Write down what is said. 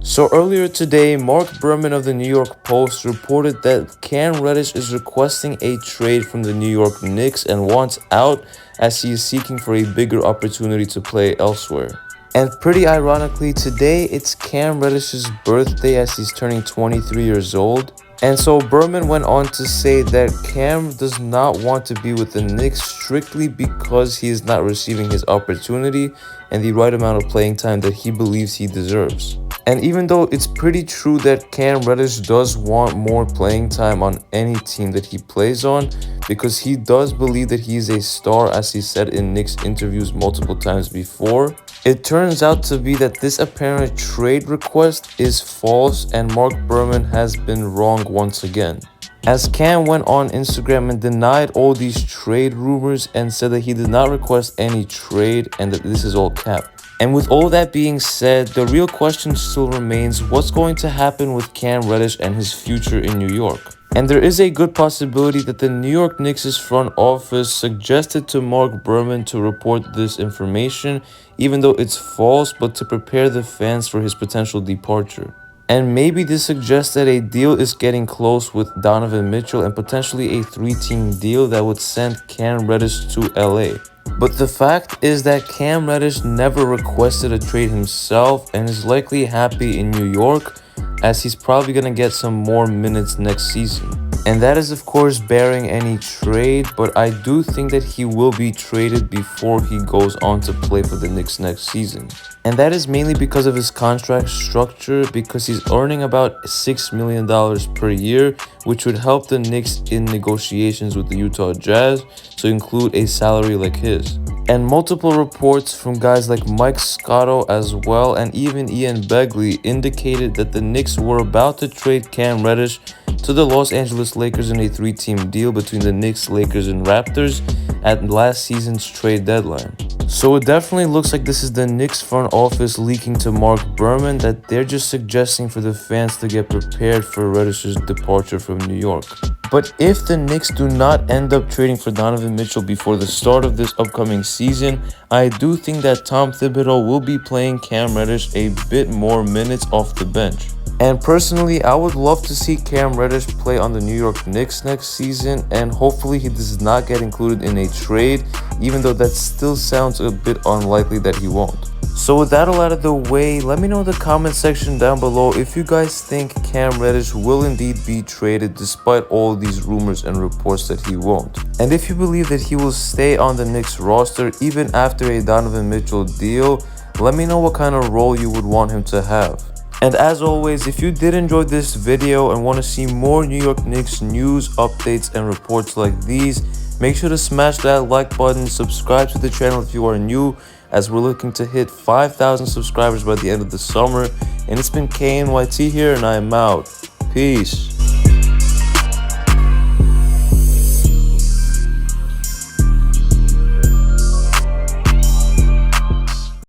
So earlier today, Mark Berman of the New York Post reported that Cam Reddish is requesting a trade from the New York Knicks and wants out as he is seeking for a bigger opportunity to play elsewhere. And pretty ironically, today it's Cam Reddish's birthday as he's turning 23 years old. And so Berman went on to say that Cam does not want to be with the Knicks strictly because he is not receiving his opportunity and the right amount of playing time that he believes he deserves. And even though it's pretty true that Cam Reddish does want more playing time on any team that he plays on, because he does believe that he is a star, as he said in Knicks interviews multiple times before, it turns out to be that this apparent trade request is false and Mark Berman has been wrong once again. As Cam went on Instagram and denied all these trade rumors and said that he did not request any trade and that this is all cap. And with all that being said, the real question still remains, what's going to happen with Cam Reddish and his future in New York? And there is a good possibility that the New York Knicks' front office suggested to Mark Berman to report this information, even though it's false, but to prepare the fans for his potential departure. And maybe this suggests that a deal is getting close with Donovan Mitchell and potentially a 3-team deal that would send Cam Reddish to LA. But the fact is that Cam Reddish never requested a trade himself and is likely happy in New York, as he's probably going to get some more minutes next season. And that is of course barring any trade, but I do think that he will be traded before he goes on to play for the Knicks next season. And that is mainly because of his contract structure, because he's earning about $6 million per year, which would help the Knicks in negotiations with the Utah Jazz to include a salary like his. And multiple reports from guys like Mike Scotto as well, and even Ian Begley, indicated that the Knicks were about to trade Cam Reddish to the Los Angeles Lakers in a 3-team deal between the Knicks, Lakers, and Raptors at last season's trade deadline. So it definitely looks like this is the Knicks front office leaking to Mark Berman that they're just suggesting for the fans to get prepared for Reddish's departure from New York. But if the Knicks do not end up trading for Donovan Mitchell before the start of this upcoming season, I do think that Tom Thibodeau will be playing Cam Reddish a bit more minutes off the bench. And personally, I would love to see Cam Reddish play on the New York Knicks next season, and hopefully he does not get included in a trade, even though that still sounds a bit unlikely that he won't. So with that all out of the way, let me know in the comment section down below if you guys think Cam Reddish will indeed be traded despite all these rumors and reports that he won't. And if you believe that he will stay on the Knicks roster even after a Donovan Mitchell deal, let me know what kind of role you would want him to have. And as always, if you did enjoy this video and want to see more New York Knicks news, updates, and reports like these, make sure to smash that like button, subscribe to the channel if you are new, as we're looking to hit 5,000 subscribers by the end of the summer. And it's been KNYT here, and I am out. Peace.